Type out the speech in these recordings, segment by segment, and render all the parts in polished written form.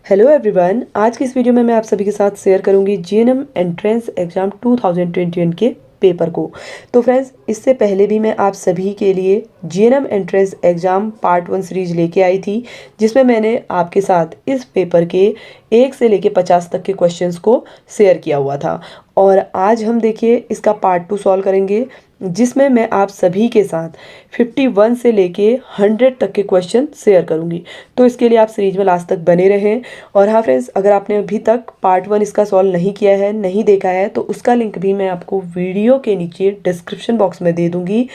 Hello everyone, आज की इस वीडियो में मैं आप सभी के साथ शेयर करूंगी जीएनएम एंट्रेंस एग्ज़ाम 2021 के पेपर को। तो फ्रेंड्स, इससे पहले भी मैं आप सभी के लिए GNM entrance exam part 1 series लेके आई थी, जिसमें मैंने आपके साथ इस पेपर के 1 से लेके 50 तक के क्वेश्चंस को शेयर किया हुआ था। और आज हम देखिए इसका पार्ट 2 सॉल्व करेंगे, जिसमें मैं आप सभी के साथ 51 से लेके 100 तक के क्वेश्चन शेयर करूंगी। तो इसके लिए आप सीरीज में लास्ट तक बने रहें। और हाँ फ्रेंड्स, अगर आपने अभी तक पार्ट 1 इसका सॉल्व नहीं किया है, नहीं देखा है, तो उसका लिंक भी मैं आपको वीडियो के नीचे डिस्क्रिप्शन बॉक्स में दे दूंगी।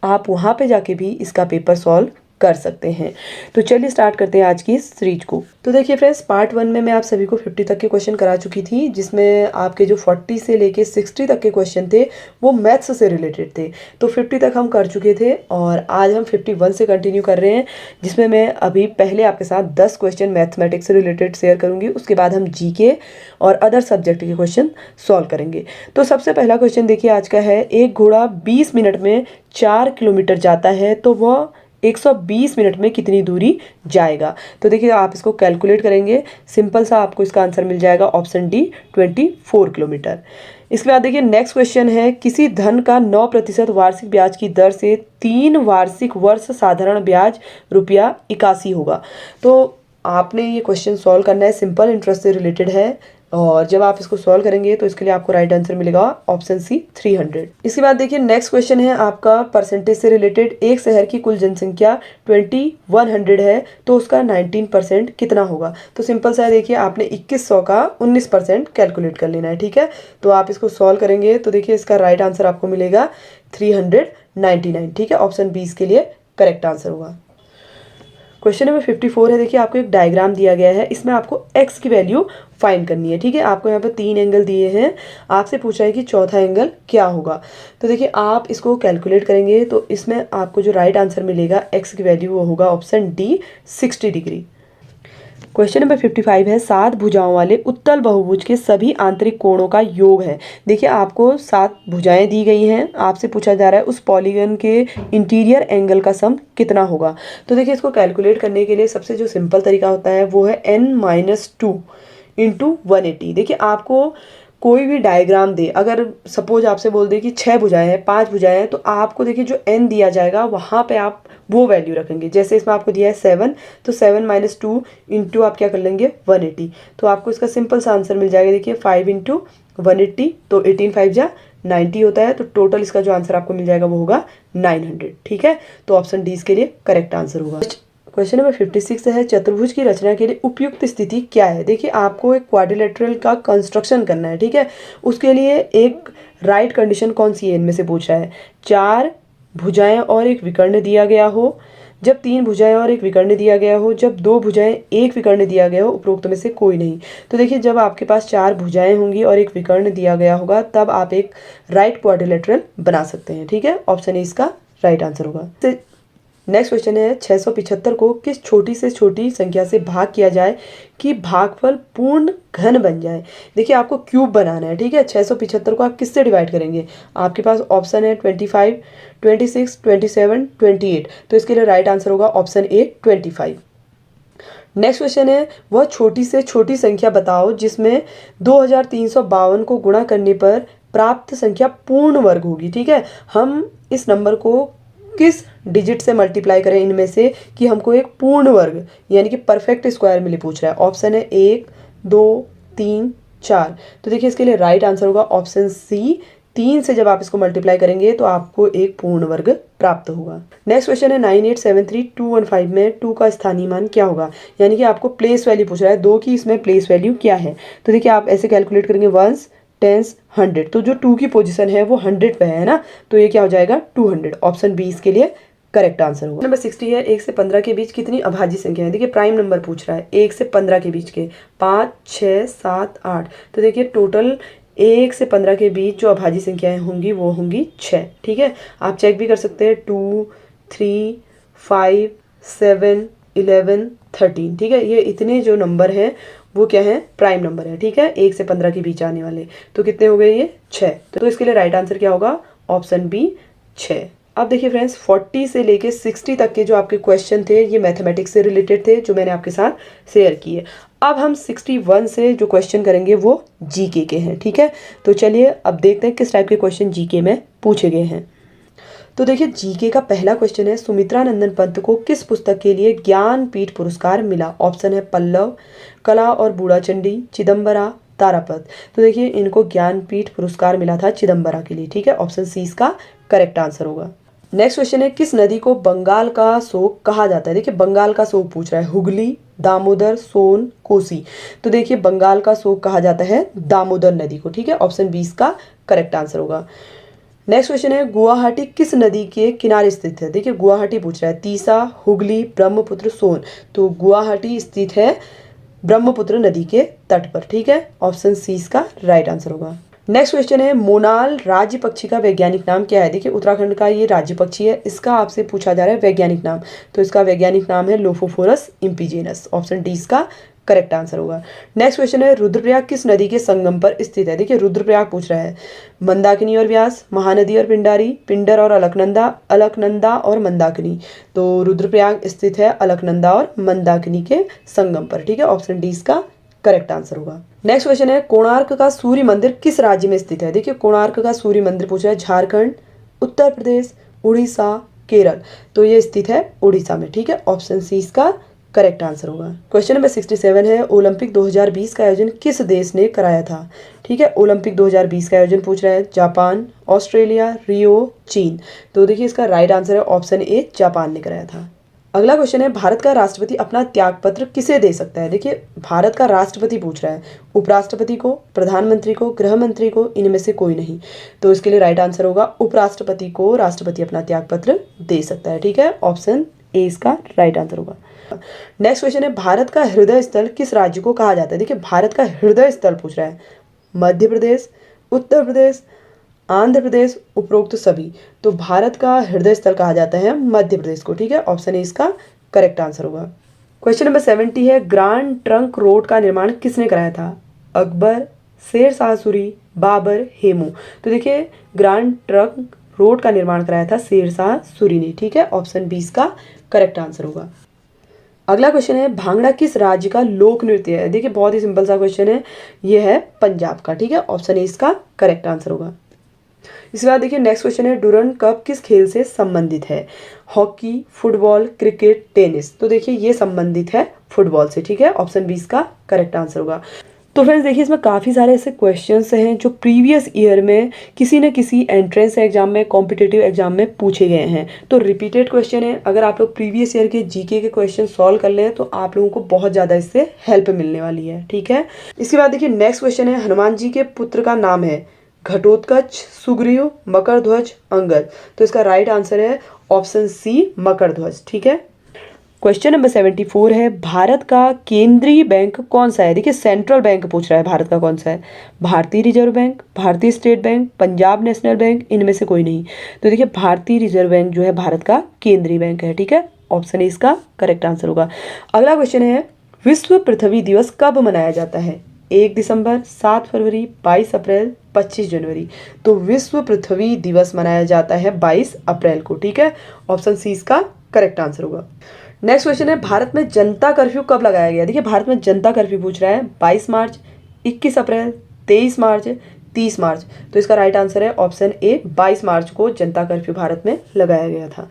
आप वहाँ पे जाके भी इसका पेपर सॉल्व कर सकते हैं। तो चलिए स्टार्ट करते हैं आज की इस सीरीज को। तो देखिए फ्रेंड्स, पार्ट 1 में मैं आप सभी को 50 तक के क्वेश्चन करा चुकी थी, जिसमें आपके जो 40 से लेके 60 तक के क्वेश्चन थे वो मैथ्स से रिलेटेड थे। तो 50 तक हम कर चुके थे और आज हम 51 से कंटिन्यू कर रहे हैं, जिसमें मैं अभी पहले आपके साथ 10 क्वेश्चन मैथमेटिक्स से रिलेटेड शेयर करूंगी। उसके बाद हम जीके और अदर सब्जेक्ट के क्वेश्चन सॉल्व करेंगे। तो सबसे पहला क्वेश्चन देखिए आज का है, एक घोड़ा 20 मिनट में 4 किलोमीटर जाता है तो वह 120 मिनट में कितनी दूरी जाएगा। तो देखिए आप इसको कैलकुलेट करेंगे, सिंपल सा आपको इसका आंसर मिल जाएगा ऑप्शन डी 24 किलोमीटर। इसके बाद देखिए नेक्स्ट क्वेश्चन है, किसी धन का 9% वार्षिक ब्याज की दर से 3 वार्षिक वर्ष साधारण ब्याज ₹81 होगा। तो आपने ये क्वेश्चन सॉल्व करना है, सिंपल इंटरेस्ट से रिलेटेड है। और जब आप इसको सॉल्व करेंगे तो इसके लिए आपको राइट आंसर मिलेगा ऑप्शन सी 300। इसके बाद देखिए नेक्स्ट क्वेश्चन है आपका परसेंटेज से रिलेटेड। एक शहर की कुल जनसंख्या 2100 है तो उसका 19% कितना होगा। तो सिंपल सा है, देखिए आपने 2100 का 19% कैलकुलेट कर लेना है। ठीक है, तो आप इसको सॉल्व करेंगे तो देखिए इसका राइट आंसर आपको मिलेगा 399। ठीक है, ऑप्शन बी इसके लिए करेक्ट आंसर होगा। क्वेश्चन नंबर 54 है, देखिए आपको एक डायग्राम दिया गया है, इसमें आपको x की वैल्यू फाइंड करनी है। ठीक है, आपको यहाँ पर 3 एंगल दिए हैं, आपसे पूछा है कि चौथा एंगल क्या होगा। तो देखिए आप इसको कैलकुलेट करेंगे तो इसमें आपको जो राइट आंसर मिलेगा x की वैल्यू वो होगा option D 60 degree. Question number 55 है, 7 भुजाओं वाले उत्तल बहुभुज के सभी आंतरिक कोणों का योग है। देखिए आपको 7 भुजाएं दी गई हैं, आपसे पूछा जा रहा है उस पॉलीगन के इंटीरियर एंगल का सम कितना होगा। तो देखिए इसको कैलकुलेट करने के लिए सबसे जो सिंपल तरीका होता है वो है n-2 इंटू 180। देखिए आपको कोई भी डायग्राम दे, अगर सपोज आपसे बोल दे कि 6 भुजाएं हैं, 5 भुजाएं हैं, तो आपको देखिए जो n दिया जाएगा वहाँ पे आप वो वैल्यू रखेंगे। जैसे इसमें आपको दिया है 7, तो 7 - 2 इंटू आप क्या कर लेंगे 180। तो आपको इसका सिंपल सा आंसर मिल जाएगा। देखिए 5 × 180 तो 18 5 जा 90 होता है। तो टोटल इसका जो आंसर आपको मिल जाएगा वो होगा 900। ठीक है, तो ऑप्शन डी इसके लिए करेक्ट आंसर होगा। क्वेश्चन नंबर 56 है, चतुर्भुज की रचना के लिए उपयुक्त स्थिति क्या है। देखिए आपको एक क्वाड्रिलेटरल का कंस्ट्रक्शन करना है। ठीक है, उसके लिए एक राइट कंडीशन कौन सी है इनमें से पूछ रहा है। 4 भुजाएं और एक विकर्ण दिया गया हो, जब 3 भुजाएं और एक विकर्ण दिया गया हो, जब 2 भुजाएं एक विकर्ण दिया गया हो, उपरोक्त में से कोई नहीं। तो देखिए जब आपके पास 4 भुजाएं होंगी और एक विकर्ण दिया गया होगा तब आप एक राइट क्वाड्रिलेटरल बना सकते हैं। ठीक है, ऑप्शन ए इसका राइट आंसर होगा। नेक्स्ट क्वेश्चन है, 675 को किस छोटी से छोटी संख्या से भाग किया जाए कि भागफल पूर्ण घन बन जाए। देखिए आपको क्यूब बनाना है। ठीक है, 675 को आप किससे डिवाइड करेंगे। आपके पास ऑप्शन है 25, 26, 27, 28। तो इसके लिए राइट आंसर होगा ऑप्शन ए 25। नेक्स्ट क्वेश्चन है, वह छोटी से छोटी संख्या बताओ जिसमें 2352 को गुणा करने पर प्राप्त संख्या पूर्ण वर्ग होगी। ठीक है, हम इस नंबर को किस डिजिट से मल्टीप्लाई करें इनमें से कि हमको एक पूर्ण वर्ग यानी कि परफेक्ट स्क्वायर मिले पूछ रहा है। ऑप्शन है 1, 2, 3, 4। तो देखिए इसके लिए राइट आंसर होगा ऑप्शन सी। 3 से जब आप इसको मल्टीप्लाई करेंगे तो आपको एक पूर्ण वर्ग प्राप्त होगा। नेक्स्ट क्वेश्चन है, 9873215 में 2 का स्थानीय मान क्या होगा। यानी कि आपको प्लेस वैल्यू पूछ रहा है, 2 की इसमें प्लेस वैल्यू क्या है। तो देखिए आप ऐसे कैलकुलेट करेंगे 1s, 10s, 100। तो जो 2 की पोजीशन है वो 100 पे है ना, तो ये क्या हो जाएगा 200। ऑप्शन बी इसके लिए करेक्ट आंसर होगा। नंबर 60 है, 1 से 15 के बीच कितनी अभाज्य संख्या है। देखिए प्राइम नंबर पूछ रहा है, 1 से 15 के बीच के 5, 6, 7, 8। तो देखिए टोटल 1 से 15 के बीच जो अभाज्य संख्याएं होंगी वो होंगी 6। ठीक है, आप चेक भी कर सकते हैं 2, 3, 5, 7, 11, 13। ठीक है, ये इतने जो नंबर हैं वो क्या है प्राइम नंबर है। ठीक है, 1 से 15 के बीच आने वाले। तो कितने हो गए ये 6। तो इसके लिए राइट आंसर क्या होगा ऑप्शन बी 6। अब देखिए फ्रेंड्स 40 से लेके 60 तक के जो आपके क्वेश्चन थे ये मैथमेटिक्स से रिलेटेड थे जो मैंने आपके साथ शेयर किए। अब हम 61 से जो क्वेश्चन करेंगे वो जीके के हैं, ठीक है। तो चलिए अब देखते हैं किस टाइप के क्वेश्चन जीके में पूछे गए हैं। तो देखिए जीके का पहला क्वेश्चन है, सुमित्रा नंदन पंत को किस पुस्तक के लिए ज्ञानपीठ पुरस्कार मिला? ऑप्शन है पल्लव, कला और बूढ़ा चंडी, चिदम्बरा, तारापद। तो देखिए इनको ज्ञानपीठ पुरस्कार मिला था चिदम्बरा के लिए, ठीक है। ऑप्शन सी इसका करेक्ट आंसर होगा। नेक्स्ट क्वेश्चन है, किस नदी को बंगाल का शोक कहा जाता है? देखिए बंगाल का शोक पूछ रहा है, हुगली, दामोदर, सोन, कोसी। तो देखिए बंगाल का शोक कहा जाता है दामोदर नदी को, ठीक है। ऑप्शन बी इसका करेक्ट आंसर होगा। नेक्स्ट क्वेश्चन है, गुवाहाटी किस नदी के किनारे स्थित है? देखिए गुवाहाटी पूछ रहा है, तीसा, हुगली, ब्रह्मपुत्र, सोन। तो गुवाहाटी स्थित है ब्रह्मपुत्र नदी के तट पर, ठीक है। ऑप्शन सी इसका राइट आंसर होगा। नेक्स्ट क्वेश्चन है, मोनाल राज्य पक्षी का वैज्ञानिक नाम क्या है? देखिए उत्तराखंड का ये राज्य पक्षी है, इसका आपसे पूछा जा रहा है वैज्ञानिक नाम। तो इसका वैज्ञानिक नाम है लोफोफोरस इम्पीजेनस। ऑप्शन डी इसका करेक्ट आंसर होगा। नेक्स्ट क्वेश्चन है, रुद्रप्रयाग किस नदी के संगम पर स्थित है? देखिए रुद्रप्रयाग पूछ रहा है, मंदाकिनी और व्यास, महानदी और पिंडारी, पिंडर और अलकनंदा, अलकनंदा और मंदाकिनी। तो रुद्रप्रयाग स्थित है अलकनंदा और मंदाकिनी के संगम पर, ठीक है। ऑप्शन डी इसका करेक्ट आंसर होगा। नेक्स्ट क्वेश्चन है, कोणार्क का सूर्य मंदिर किस राज्य में स्थित है? देखिए कोणार्क का सूर्य मंदिर पूछा है, झारखंड, उत्तर प्रदेश, उड़ीसा, केरल। तो ये स्थित है उड़ीसा में, ठीक है। ऑप्शन सी इसका करेक्ट आंसर होगा। क्वेश्चन नंबर 67 है, ओलंपिक 2020 का आयोजन किस देश ने कराया था? ठीक है, ओलंपिक 2020 का आयोजन पूछ रहा है, जापान, ऑस्ट्रेलिया, रियो, चीन। तो देखिए इसका राइट आंसर है ऑप्शन ए, जापान ने कराया था। अगला क्वेश्चन है, भारत का राष्ट्रपति अपना त्यागपत्र किसे दे सकता है? देखिए भारत का राष्ट्रपति पूछ रहा है, उपराष्ट्रपति को, प्रधानमंत्री को, गृह मंत्री को, इनमें से कोई नहीं। तो इसके लिए राइट आंसर होगा उपराष्ट्रपति को राष्ट्रपति अपना त्यागपत्र दे सकता है, ठीक है। ऑप्शन ए इसका राइट आंसर होगा। नेक्स्ट क्वेश्चन है, भारत का हृदय स्थल किस राज्य को कहा जाता है? देखिए भारत का हृदय स्थल पूछ रहा है, मध्य प्रदेश, उत्तर प्रदेश, आंध्र प्रदेश, उपरोक्त सभी। तो भारत का हृदय स्थल कहा जाता है मध्य प्रदेश को, ठीक है। ऑप्शन ए इसका करेक्ट आंसर होगा। क्वेश्चन नंबर 70 है, ग्रांड ट्रंक रोड का निर्माण किसने कराया था? अकबर, शेर शाह सूरी, बाबर, हेमू। तो देखिए ग्रांड ट्रंक रोड का निर्माण कराया था शेर शाह सूरी ने, ठीक है। ऑप्शन बी इसका करेक्ट आंसर होगा। अगला क्वेश्चन है, भांगड़ा किस राज्य का लोक नृत्य है? देखिए बहुत ही सिंपल सा क्वेश्चन है, ये है पंजाब का, ठीक है। ऑप्शन ए इसका करेक्ट आंसर होगा। इसके बाद देखिए नेक्स्ट क्वेश्चन है, डुरंड कप किस खेल से संबंधित है? Hockey, football, cricket, tennis. तो देखिए ये संबंधित है फुटबॉल से, ठीक है। ऑप्शन बी इसका करेक्ट आंसर होगा। तो फ्रेंड्स देखिए इसमें काफ़ी सारे ऐसे क्वेश्चंस हैं जो प्रीवियस ईयर में किसी न किसी एंट्रेंस एग्जाम में, कॉम्पिटिटिव एग्जाम में पूछे गए हैं। तो रिपीटेड क्वेश्चन है, अगर आप लोग प्रीवियस ईयर के जीके के क्वेश्चन सॉल्व कर लें तो आप लोगों को बहुत ज़्यादा इससे हेल्प मिलने वाली है, ठीक है। इसके बाद देखिए नेक्स्ट क्वेश्चन है, हनुमान जी के पुत्र का नाम है घटोत्कच, सुग्रीव, मकरध्वज, अंगद। तो इसका राइट आंसर है ऑप्शन सी, मकरध्वज, ठीक है। क्वेश्चन नंबर 74 है, भारत का केंद्रीय बैंक कौन सा है? देखिए सेंट्रल बैंक पूछ रहा है, भारत का कौन सा है? भारतीय रिजर्व बैंक, भारतीय state bank, Punjab national bank, इनमें से कोई नहीं। तो देखिए भारतीय रिजर्व बैंक जो है भारत का केंद्रीय बैंक है, ठीक है। ऑप्शन ए इसका करेक्ट आंसर होगा। अगला क्वेश्चन है, विश्व पृथ्वी दिवस कब मनाया जाता है? 1 दिसंबर, 7 फरवरी, 22 अप्रैल, 25 जनवरी। तो विश्व पृथ्वी दिवस मनाया जाता है 22 अप्रैल को, ठीक है। ऑप्शन सी इसका करेक्ट आंसर होगा। नेक्स्ट क्वेश्चन है, भारत में जनता कर्फ्यू कब लगाया गया? देखिए भारत में जनता कर्फ्यू पूछ रहा है, 22 मार्च, 21 अप्रैल, 23 मार्च, 30 मार्च। तो इसका राइट आंसर है ऑप्शन ए, 22 मार्च को जनता कर्फ्यू भारत में लगाया गया था।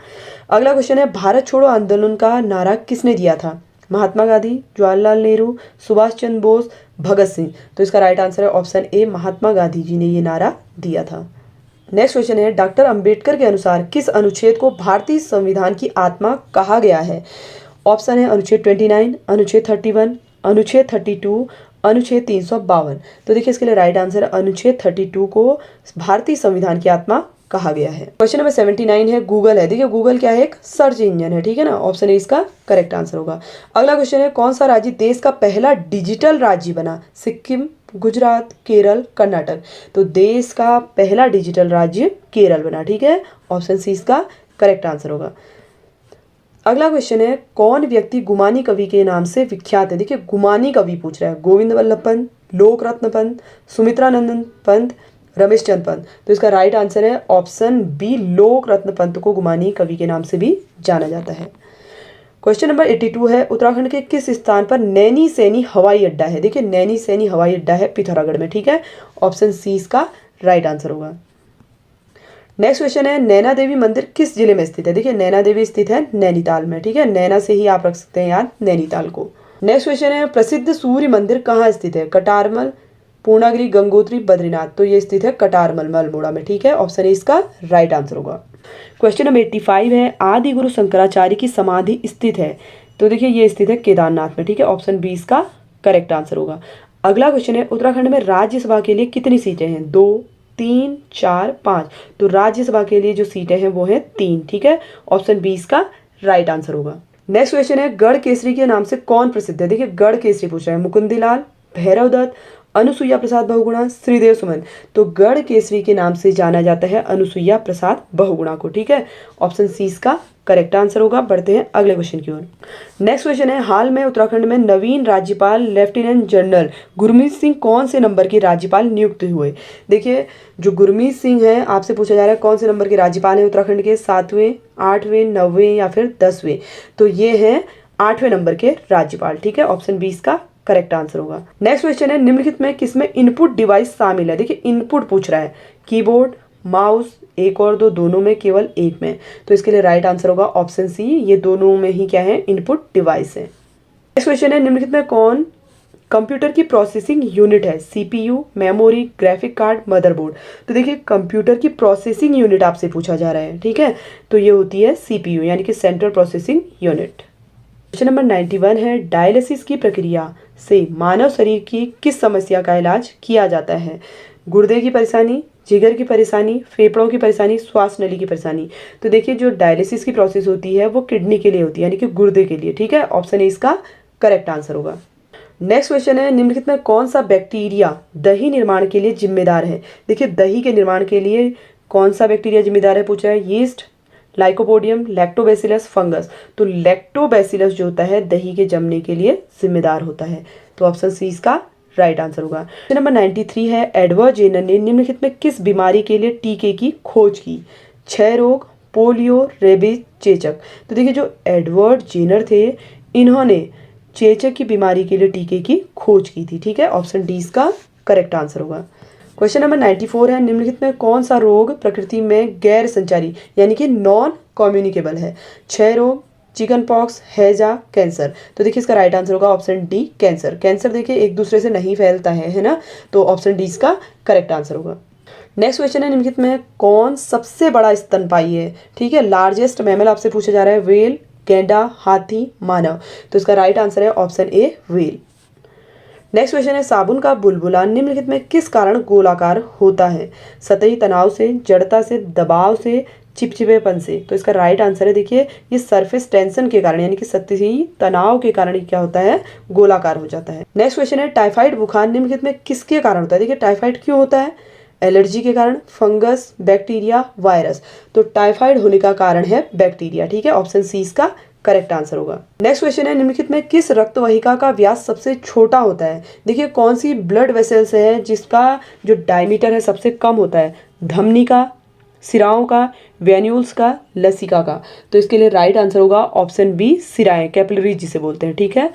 अगला क्वेश्चन है, भारत छोड़ो आंदोलन का नारा किसने दिया था? महात्मा गांधी, जवाहरलाल नेहरू, सुभाष चंद्र बोस, भगत सिंह। तो इसका राइट आंसर है ऑप्शन ए, महात्मा गांधी जी ने ये नारा दिया था। नेक्स्ट क्वेश्चन है, डॉक्टर अंबेडकर के अनुसार किस अनुच्छेद को भारतीय संविधान की आत्मा कहा गया है? ऑप्शन है अनुच्छेद 29, अनुच्छेद 31, अनुच्छेद 32, अनुच्छेद 352। तो देखिए इसके लिए राइट आंसर है अनुच्छेद 32 को भारतीय संविधान की आत्मा कहा गया है। क्वेश्चन नंबर 79 है, गूगल है। देखिए गूगल क्या है? एक सर्च इंजन है, ठीक है ना। ऑप्शन ए इसका करेक्ट आंसर होगा। अगला क्वेश्चन है, कौन सा राज्य देश का पहला डिजिटल राज्य बना? सिक्किम, गुजरात, केरल, कर्नाटक। तो देश का पहला डिजिटल राज्य केरल बना, ठीक है। ऑप्शन सी इसका करेक्ट आंसर होगा। अगला क्वेश्चन है, कौन व्यक्ति गुमानी कवि के नाम से विख्यात है? देखिए गुमानी कवि पूछ रहा है, गोविंद वल्लभ पंत, लोक रत्न पंत, सुमित्रा नंदन पंत, रमेशचंद पंत। तो इसका राइट आंसर है ऑप्शन बी, लोक रत्न पंत को गुमानी कवि के नाम से भी जाना जाता है। क्वेश्चन नंबर 82 है, उत्तराखंड के किस स्थान पर नैनी सैनी हवाई अड्डा है? देखिए नैनी सैनी हवाई अड्डा है पिथौरागढ़ में, ठीक है। ऑप्शन सी इसका राइट आंसर होगा। नेक्स्ट क्वेश्चन है, नैना देवी मंदिर किस जिले में स्थित है? देखिए नैना देवी स्थित है नैनीताल में, ठीक है। नैना से ही आप रख सकते हैं याद नैनीताल को। नेक्स्ट क्वेश्चन है, प्रसिद्ध सूर्य मंदिर कहाँ स्थित है? कटारमल, पूर्णागिरि, गंगोत्री, बद्रीनाथ। तो ये स्थित है कटारमल अल्मोड़ा में, ठीक है। ऑप्शन ए इसका राइट आंसर होगा। क्वेश्चन नंबर 85 है, आदि गुरु शंकराचार्य की समाधि स्थित है? तो देखिए ये स्थित है केदारनाथ में, ठीक है। ऑप्शन बी इसका करेक्ट आंसर होगा। अगला क्वेश्चन है, उत्तराखंड में राज्यसभा के लिए कितनी सीटें हैं? 2, 3, 4, 5। तो राज्यसभा के लिए जो सीटें हैं वो हैं 3, ठीक है। ऑप्शन बी इसका राइट आंसर होगा। नेक्स्ट क्वेश्चन है, गढ़ केसरी के नाम से कौन प्रसिद्ध है? देखिए गढ़ केसरी पूछ रहा है, मुकुंदीलाल, भैरव दत्त, अनुसुईया प्रसाद बहुगुणा, श्रीदेव सुमन। तो गढ़ केसरी के नाम से जाना जाता है अनुसुईया प्रसाद बहुगुणा को, ठीक है। ऑप्शन सी इसका करेक्ट आंसर होगा। बढ़ते हैं अगले क्वेश्चन की ओर। नेक्स्ट क्वेश्चन है, हाल में उत्तराखंड में नवीन राज्यपाल लेफ्टिनेंट जनरल गुरमीत सिंह कौन से नंबर के राज्यपाल नियुक्त हुए? देखिए जो गुरमीत सिंह है आपसे पूछा जा रहा है कौन से नंबर के राज्यपाल हैं उत्तराखंड के, 7वें, 8वें, 9वें या फिर 10वें। तो ये हैं 8वें नंबर के राज्यपाल, ठीक है। ऑप्शन बी इसका करेक्ट आंसर होगा। नेक्स्ट क्वेश्चन है, निम्नलिखित में किसमें इनपुट डिवाइस शामिल है? देखिए इनपुट पूछ रहा है, कीबोर्ड, माउस, एक और दो, दोनों में, केवल एक में। तो इसके लिए राइट आंसर होगा ऑप्शन सी, ये दोनों में ही क्या है इनपुट डिवाइस है। नेक्स्ट क्वेश्चन है, निम्नलिखित में कौन कंप्यूटर की प्रोसेसिंग यूनिट है? CPU, memory, graphic card, motherboard. तो देखिए कंप्यूटर की प्रोसेसिंग यूनिट आपसे पूछा जा रहा है, ठीक है। तो ये होती है सीपीयू यानी कि central processing unit. Question number 91 है, डायलिसिस की प्रक्रिया से मानव शरीर की किस समस्या का इलाज किया जाता है? गुर्दे की परेशानी, जिगर की परेशानी, फेफड़ों की परेशानी, श्वास नली की परेशानी। तो देखिए जो डायलिसिस की प्रोसेस होती है वो किडनी के लिए होती है यानी कि गुर्दे के लिए, ठीक है। ऑप्शन ए इसका करेक्ट आंसर होगा। नेक्स्ट क्वेश्चन है, निम्नलिखित में कौन सा बैक्टीरिया दही निर्माण के लिए जिम्मेदार है? देखिए दही के निर्माण के लिए कौन सा बैक्टीरिया जिम्मेदार है पूछा है, यीस्ट, लाइकोपोडियम, लैक्टोबैसिलस, फंगस। तो लैक्टोबैसिलस जो होता है दही के जमने के लिए जिम्मेदार होता है। तो ऑप्शन सी इसका राइट आंसर होगा। क्वेश्चन नंबर 93 है, एडवर्ड जेनर ने निम्नलिखित में किस बीमारी के लिए टीके की खोज की? क्षय रोग, पोलियो, रेबीज, चेचक। तो देखिए जो एडवर्ड जेनर थे इन्होंने चेचक की बीमारी के लिए टीके की खोज की थी, ठीक है। ऑप्शन डी इसका करेक्ट आंसर होगा। क्वेश्चन नंबर 94 है, निम्नलिखित में कौन सा रोग प्रकृति में गैर संचारी यानी कि नॉन कम्युनिकेबल है? क्षय रोग, चिकन पॉक्स, हैजा, कैंसर। तो देखिए इसका राइट आंसर होगा ऑप्शन डी, कैंसर। कैंसर देखिए एक दूसरे से नहीं फैलता है ना। तो ऑप्शन डी इसका करेक्ट आंसर होगा। नेक्स्ट क्वेश्चन है, निम्नलिखित में कौन सबसे बड़ा स्तनपायी है? ठीक है, लार्जेस्ट मैमल आपसे पूछा जा रहा है, व्हेल, गैंडा, हाथी, मानव। तो इसका राइट आंसर है option A, whale. Next question है, साबुन का बुलबुला निम्नलिखित में किस कारण गोलाकार होता है? सतही तनाव से, जड़ता से, दबाव से, चिपचिपेपन से। तो इसका राइट आंसर है देखिए ये सरफेस टेंशन के कारण यानी कि सतही तनाव के कारण क्या होता है, गोलाकार हो जाता है। नेक्स्ट क्वेश्चन है, टाइफाइड बुखार निम्नलिखित में किसके कारण होता है? देखिए टाइफाइड क्यों होता है? एलर्जी के कारण, फंगस, बैक्टीरिया, वायरस। तो टाइफाइड होने का कारण है बैक्टीरिया, ठीक है। ऑप्शन सी इसका करेक्ट आंसर होगा। नेक्स्ट क्वेश्चन है, निम्नलिखित में किस रक्त वाहिका का व्यास सबसे छोटा होता है? देखिए कौन सी ब्लड वेसल्स है जिसका जो डायमीटर है सबसे कम होता है? धमनी का, सिराओं का, वेन्यूल्स का, लसिका का। तो इसके लिए राइट आंसर होगा ऑप्शन बी, सिराएं, कैपिलरीज जिसे बोलते हैं, ठीक है।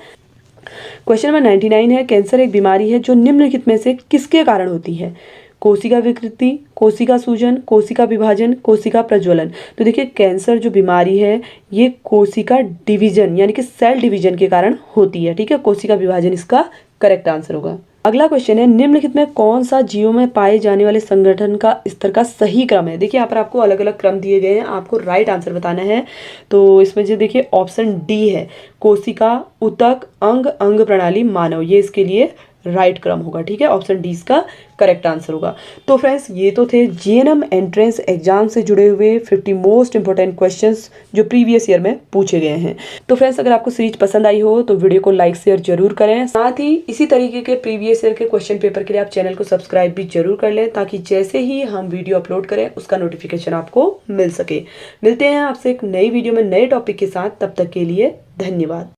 क्वेश्चन नंबर 99 है, कैंसर एक बीमारी है जो निम्नलिखित में से किसके कारण होती है? कोशिका विकृति, कोशिका सूजन, कोशिका विभाजन, कोशिका प्रज्वलन। तो देखिए कैंसर जो बीमारी है ये कोशिका डिवीजन यानी कि सेल डिवीजन के कारण होती है, ठीक है। कोशिका विभाजन इसका करेक्ट आंसर होगा। अगला क्वेश्चन है, निम्नलिखित में कौन सा जीवों में पाए जाने वाले संगठन का स्तर का सही क्रम है? देखिए यहाँ पर आपको अलग अलग क्रम दिए गए हैं, आपको राइट आंसर बताना है। तो इसमें जो देखिए ऑप्शन डी है, कोशिका, उतक, अंग, अंग प्रणाली, मानव, ये इसके लिए राइट क्रम होगा, ठीक है। ऑप्शन डी इसका करेक्ट आंसर होगा। तो फ्रेंड्स ये तो थे जीएनएम एंट्रेंस एग्जाम से जुड़े हुए 50 मोस्ट इंपॉर्टेंट क्वेश्चंस जो प्रीवियस ईयर में पूछे गए हैं। तो फ्रेंड्स अगर आपको सीरीज पसंद आई हो तो वीडियो को लाइक शेयर जरूर करें। साथ ही इसी तरीके के प्रीवियस ईयर के क्वेश्चन पेपर के लिए आप चैनल को सब्सक्राइब भी जरूर कर लें ताकि जैसे ही हम वीडियो अपलोड करें उसका नोटिफिकेशन आपको मिल सके। मिलते हैं आपसे एक नई वीडियो में नए टॉपिक के साथ, तब तक के लिए धन्यवाद।